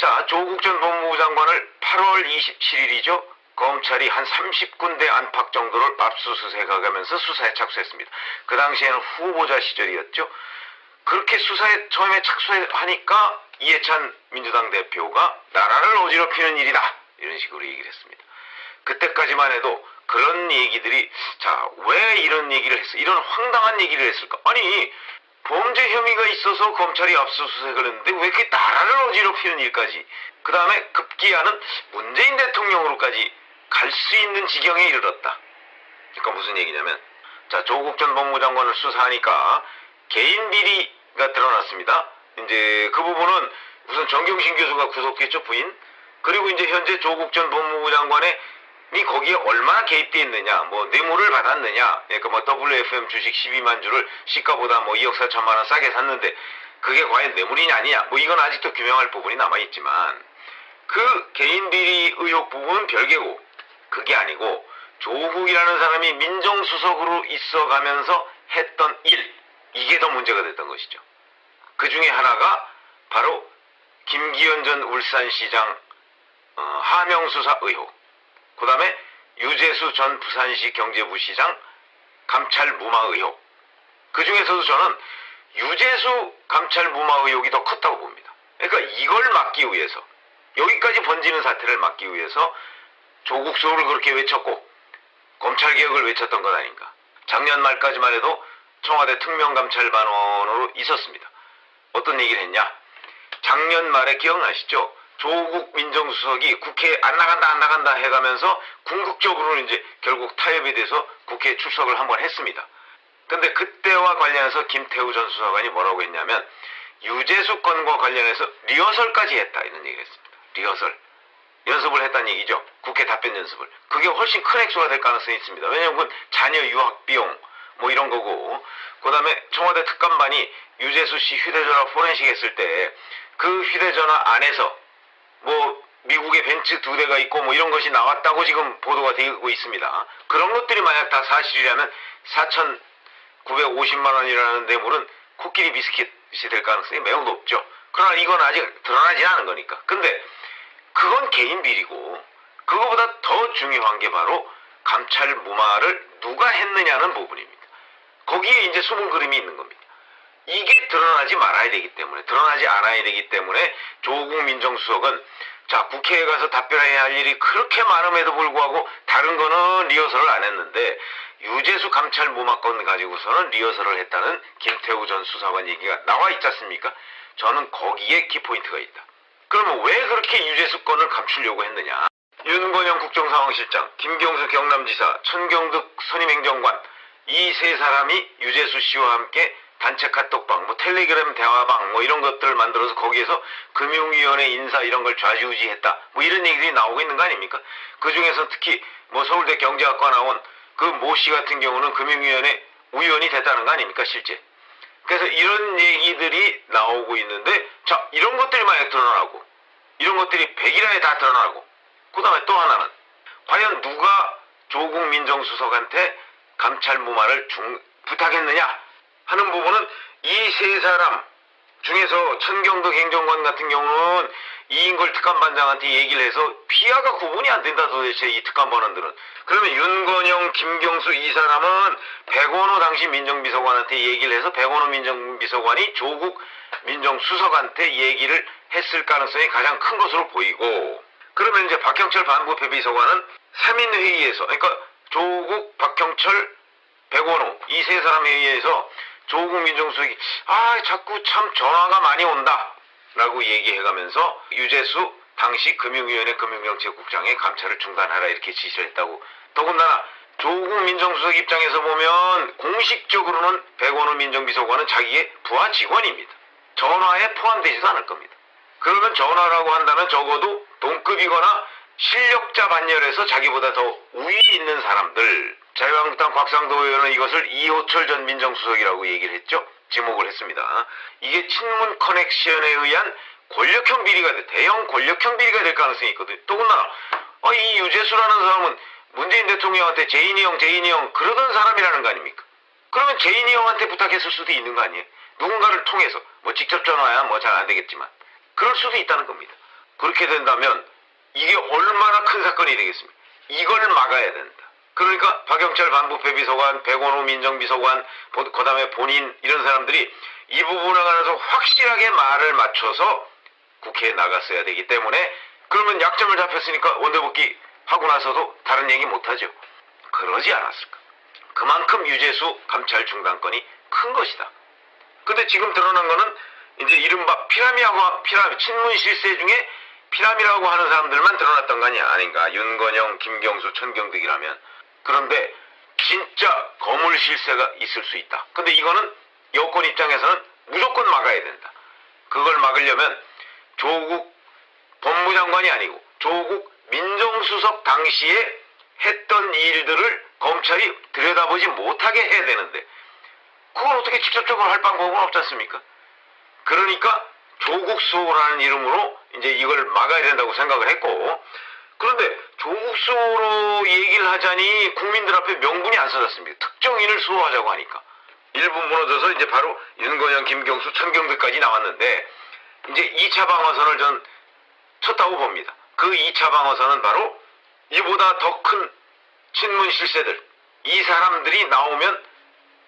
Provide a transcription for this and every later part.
자, 조국 전 법무부 장관을 8월 27일이죠. 검찰이 한 30군데 안팎 정도를 압수수색하면서 수사에 착수했습니다. 그 당시에는 후보자 시절이었죠. 그렇게 수사에 처음에 착수하니까 이해찬 민주당 대표가 나라를 어지럽히는 일이다, 이런 식으로 얘기를 했습니다. 그때까지만 해도 그런 얘기들이, 자, 왜 이런 얘기를 했어? 이런 황당한 얘기를 했을까? 아니, 범죄 혐의가 있어서 검찰이 압수수색을 했는데 왜 이렇게 나라를 어지럽히는 일까지, 그 다음에 급기야는 문재인 대통령으로까지 갈 수 있는 지경에 이르렀다. 그러니까 무슨 얘기냐면, 자, 조국 전 법무부 장관을 수사하니까 개인 비리가 드러났습니다. 이제 그 부분은 우선 정경심 교수가 구속했죠, 부인. 그리고 이제 현재 조국 전 법무부 장관의 거기에 얼마나 개입돼 있느냐, 뭐 뇌물을 받았느냐, 그러니까 뭐 WFM 주식 12만 주를 시가보다 뭐 2억 4천만 원 싸게 샀는데 그게 과연 뇌물이냐 아니냐, 뭐 이건 아직도 규명할 부분이 남아있지만, 그 개인 비리 의혹 부분은 별개고, 그게 아니고 조국이라는 사람이 민정수석으로 있어가면서 했던 일, 이게 더 문제가 됐던 것이죠. 그 중에 하나가 바로 김기현 전 울산시장 하명수사 의혹, 그 다음에 유재수 전 부산시 경제부시장 감찰 무마 의혹. 그 중에서도 저는 유재수 감찰 무마 의혹이 더 컸다고 봅니다. 그러니까 이걸 막기 위해서, 여기까지 번지는 사태를 막기 위해서 조국 수호를 그렇게 외쳤고 검찰개혁을 외쳤던 것 아닌가. 작년 말까지만 해도 청와대 특명감찰반원으로 있었습니다. 어떤 얘기를 했냐, 작년 말에 기억나시죠? 조국 민정수석이 국회에 안 나간다 해가면서 궁극적으로 이제 결국 타협이 돼서 국회에 출석을 한번 했습니다. 근데 그때와 관련해서 김태우 전 수사관이 뭐라고 했냐면, 유재수 건과 관련해서 리허설까지 했다, 이런 얘기를 했습니다. 리허설. 연습을 했다는 얘기죠. 국회 답변 연습을. 그게 훨씬 큰 액수가 될 가능성이 있습니다. 왜냐하면 자녀 유학 비용 뭐 이런 거고, 그 다음에 청와대 특감반이 유재수 씨 휴대전화 포렌식 했을 때 그 휴대전화 안에서 뭐 미국의 벤츠 2대가 있고 뭐 이런 것이 나왔다고 지금 보도가 되고 있습니다. 그런 것들이 만약 다 사실이라면 4,950만 원이라는 뇌물은 코끼리 비스킷이 될 가능성이 매우 높죠. 그러나 이건 아직 드러나지 않은 거니까. 근데 그건 개인 비리고, 그거보다 더 중요한 게 바로 감찰 무마를 누가 했느냐는 부분입니다. 거기에 이제 숨은 그림이 있는 겁니다. 이게 드러나지 말아야 되기 때문에, 드러나지 않아야 되기 때문에 조국 민정수석은, 자, 국회에 가서 답변해야 할 일이 그렇게 많음에도 불구하고 다른 거는 리허설을 안 했는데 유재수 감찰 무마건 가지고서는 리허설을 했다는 김태우 전 수사관 얘기가 나와 있지 않습니까? 저는 거기에 키포인트가 있다. 그러면 왜 그렇게 유재수 건을 감추려고 했느냐? 윤건영 국정상황실장, 김경수 경남지사, 천경득 선임행정관, 이 세 사람이 유재수 씨와 함께 단체 카톡방, 뭐 텔레그램 대화방 뭐 이런 것들을 만들어서 거기에서 금융위원회 인사 이런 걸 좌지우지했다, 뭐 이런 얘기들이 나오고 있는 거 아닙니까? 그 중에서 특히 뭐 서울대 경제학과 나온 그 모 씨 같은 경우는 금융위원회 위원이 됐다는 거 아닙니까, 실제? 그래서 이런 얘기들이 나오고 있는데, 자, 이런 것들이 만약 드러나고, 이런 것들이 100일 안에 다 드러나고, 그 다음에 또 하나는 과연 누가 조국 민정수석한테 감찰 무마를 부탁했느냐 하는 부분은 이 세 사람 중에서 천경득 행정관 같은 경우는 이인걸 특감반장한테 얘기를 해서 피하가 구분이 안 된다, 도대체 이 특감반원들은. 그러면 윤건영, 김경수 이 사람은 백원호 당시 민정비서관한테 얘기를 해서 백원호 민정비서관이 조국 민정수석한테 얘기를 했을 가능성이 가장 큰 것으로 보이고, 그러면 이제 박형철 반부패 비서관은 3인 회의에서, 그러니까 조국, 박형철, 백원호 이 세 사람 회의에서 조국 민정수석이 자꾸 참 전화가 많이 온다 라고 얘기해가면서 유재수 당시 금융위원회 금융정책국장의 감찰을 중단하라 이렇게 지시를 했다고. 더군다나 조국 민정수석 입장에서 보면 공식적으로는 백원호 민정비서관은 자기의 부하 직원입니다. 전화에 포함되지도 않을 겁니다. 그러면 전화라고 한다면 적어도 동급이거나 실력자 반열에서 자기보다 더 우위에 있는 사람들. 자유한국당 곽상도 의원은 이것을 이호철 전 민정수석이라고 얘기를 했죠. 지목을 했습니다. 이게 친문 커넥션에 의한 권력형 비리가 대형 권력형 비리가 될 가능성이 있거든요. 더군다나 이 유재수라는 사람은 문재인 대통령한테 제인이 형 그러던 사람이라는 거 아닙니까? 그러면 제인이 형한테 부탁했을 수도 있는 거 아니에요? 누군가를 통해서, 뭐 직접 전화야 뭐 잘 안 되겠지만 그럴 수도 있다는 겁니다. 그렇게 된다면 이게 얼마나 큰 사건이 되겠습니까? 이걸 막아야 된다. 그러니까 박영철 반부패 비서관, 백원호 민정비서관, 그 다음에 본인 이런 사람들이 이 부분에 관해서 확실하게 말을 맞춰서 국회에 나갔어야 되기 때문에 그러면 약점을 잡혔으니까 원대복귀 하고 나서도 다른 얘기 못하죠. 그러지 않았을까. 그만큼 유재수 감찰 중단건이 큰 것이다. 근데 지금 드러난 거는 이제 이른바 피라미 친문 실세 중에 피라미라고 하는 사람들만 드러났던 거 아닌가. 윤건영, 김경수, 천경득이라면. 그런데 진짜 거물 실세가 있을 수 있다. 근데 이거는 여권 입장에서는 무조건 막아야 된다. 그걸 막으려면 조국 법무장관이 아니고 조국 민정수석 당시에 했던 일들을 검찰이 들여다보지 못하게 해야 되는데 그걸 어떻게 직접적으로 할 방법은 없지 않습니까? 그러니까 조국 수호라는 이름으로 이제 이걸 막아야 된다고 생각을 했고, 그런데 조국 수호로 얘기를 하자니 국민들 앞에 명분이 안 써졌습니다. 특정인을 수호하자고 하니까 일부 무너져서 이제 바로 윤건영, 김경수, 천경득까지 나왔는데 이제 2차 방어선을 전 쳤다고 봅니다. 그 2차 방어선은 바로 이보다 더 큰 친문 실세들, 이 사람들이 나오면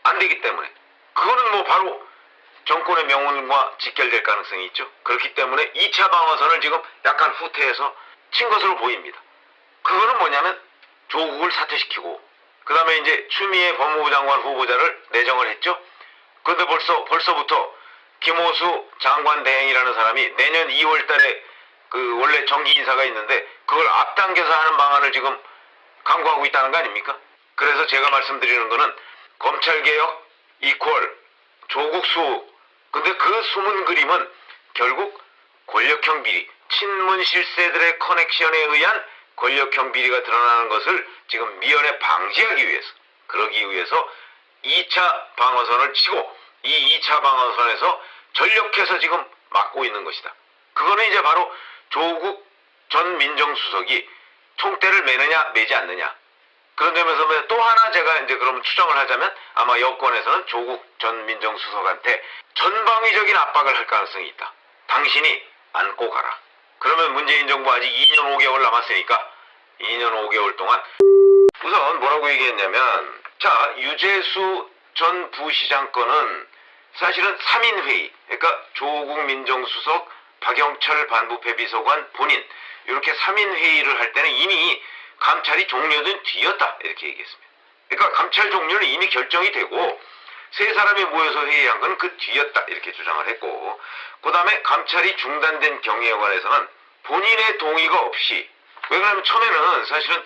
안 되기 때문에 그거는 뭐 바로 정권의 명운과 직결될 가능성이 있죠. 그렇기 때문에 2차 방어선을 지금 약간 후퇴해서 친 것으로 보입니다. 그거는 뭐냐면 조국을 사퇴시키고 그 다음에 이제 추미애 법무부 장관 후보자를 내정을 했죠. 그런데 벌써부터 김호수 장관 대행이라는 사람이 내년 2월 달에 그 원래 정기 인사가 있는데 그걸 앞당겨서 하는 방안을 지금 강구하고 있다는 거 아닙니까? 그래서 제가 말씀드리는 거는 검찰개혁 이퀄 조국 수호. 근데 그 숨은 그림은 결국 권력형 비리, 친문 실세들의 커넥션에 의한 권력형 비리가 드러나는 것을 지금 미연에 방지하기 위해서, 그러기 위해서 2차 방어선을 치고 이 2차 방어선에서 전력해서 지금 막고 있는 것이다. 그거는 이제 바로 조국 전 민정수석이 총대를 매느냐 매지 않느냐. 그런 점에서 또 하나 제가 이제 그럼 추정을 하자면 아마 여권에서는 조국 전 민정수석한테 전방위적인 압박을 할 가능성이 있다. 당신이 안고 가라. 그러면 문재인 정부 아직 2년 5개월 남았으니까 2년 5개월 동안 우선 뭐라고 얘기했냐면, 자, 유재수 전 부시장 건은 사실은 3인회의, 그러니까 조국 민정수석, 박영철 반부패 비서관, 본인 이렇게 3인회의를 할 때는 이미 감찰이 종료된 뒤였다 이렇게 얘기했습니다. 그러니까 감찰 종료는 이미 결정이 되고 세 사람이 모여서 회의한 건 그 뒤였다 이렇게 주장을 했고, 그 다음에 감찰이 중단된 경위에 관해서는 본인의 동의가 없이, 왜 그러냐면 처음에는 사실은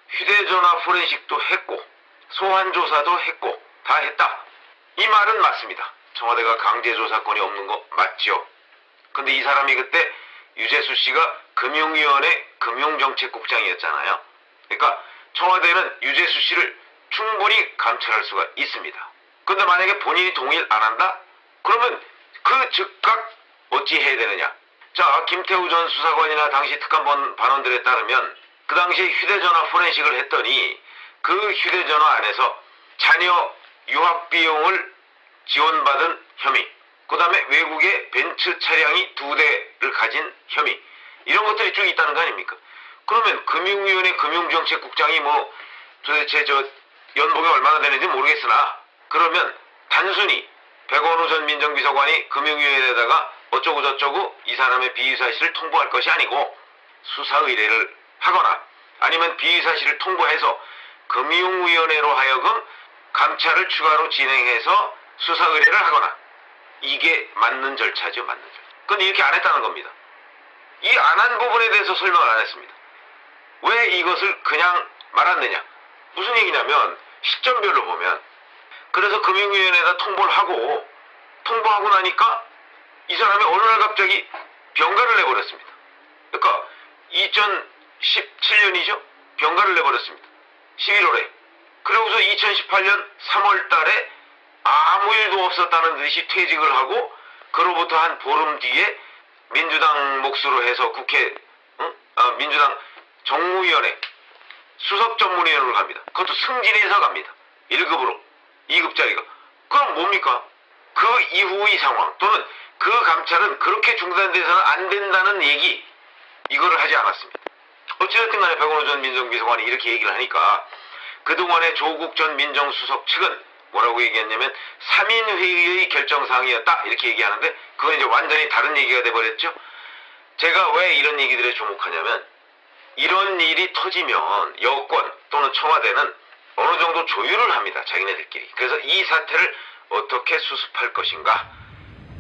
휴대전화 포렌식도 했고 소환조사도 했고 다 했다. 이 말은 맞습니다. 청와대가 강제조사권이 없는 거 맞죠. 근데 이 사람이 그때 유재수 씨가 금융위원회 금융정책국장이었잖아요. 그러니까 청와대는 유재수 씨를 충분히 감찰할 수가 있습니다. 근데 만약에 본인이 동의를 안 한다? 그러면 그 즉각 어찌 해야 되느냐? 자, 김태우 전 수사관이나 당시 특감 반원들에 따르면 그 당시에 휴대전화 포렌식을 했더니 그 휴대전화 안에서 자녀 유학 비용을 지원받은 혐의, 그 다음에 외국에 벤츠 차량이 2대를 가진 혐의, 이런 것들이 쭉 있다는 거 아닙니까? 그러면 금융위원회 금융정책국장이 뭐 도대체 저 연봉이 얼마나 되는지 모르겠으나, 그러면 단순히 백원호 전 민정비서관이 금융위원회에다가 어쩌고 저쩌고 이 사람의 비위사실을 통보할 것이 아니고 수사 의뢰를 하거나 아니면 비위사실을 통보해서 금융위원회로 하여금 감찰을 추가로 진행해서 수사 의뢰를 하거나, 이게 맞는 절차죠. 맞는 절차. 근데 이렇게 안 했다는 겁니다. 이 안 한 부분에 대해서 설명을 안 했습니다. 왜 이것을 그냥 말았느냐? 무슨 얘기냐면 시점별로 보면, 그래서 금융위원회에다 통보하고 나니까 이 사람이 어느 날 갑자기 병가를 내버렸습니다. 그러니까 2017년이죠. 병가를 내버렸습니다. 11월에. 그러고서 2018년 3월 달에 아무 일도 없었다는 듯이 퇴직을 하고, 그로부터 한 보름 뒤에 민주당 몫으로 해서 민주당 정무위원회 수석전문위원으로 갑니다. 그것도 승진해서 갑니다. 1급으로 2급짜리가. 그럼 뭡니까? 그 이후의 상황 또는 그 감찰은 그렇게 중단돼서는 안 된다는 얘기, 이거를 하지 않았습니다. 어찌됐든 간에 백원호 전 민정비서관이 이렇게 얘기를 하니까 그동안에 조국 전 민정수석 측은 뭐라고 얘기했냐면 3인 회의의 결정사항이었다 이렇게 얘기하는데 그건 이제 완전히 다른 얘기가 돼버렸죠. 제가 왜 이런 얘기들에 주목하냐면 이런 일이 터지면 여권 또는 청와대는 어느 정도 조율을 합니다. 자기네들끼리. 그래서 이 사태를 어떻게 수습할 것인가,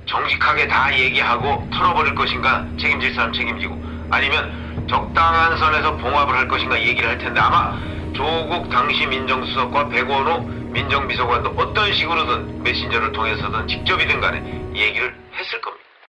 정직하게 다 얘기하고 털어버릴 것인가, 책임질 사람 책임지고, 아니면 적당한 선에서 봉합을 할 것인가 얘기를 할 텐데 아마 조국 당시 민정수석과 백원호 민정비서관도 어떤 식으로든 메신저를 통해서든 직접이든 간에 얘기를 했을 겁니다.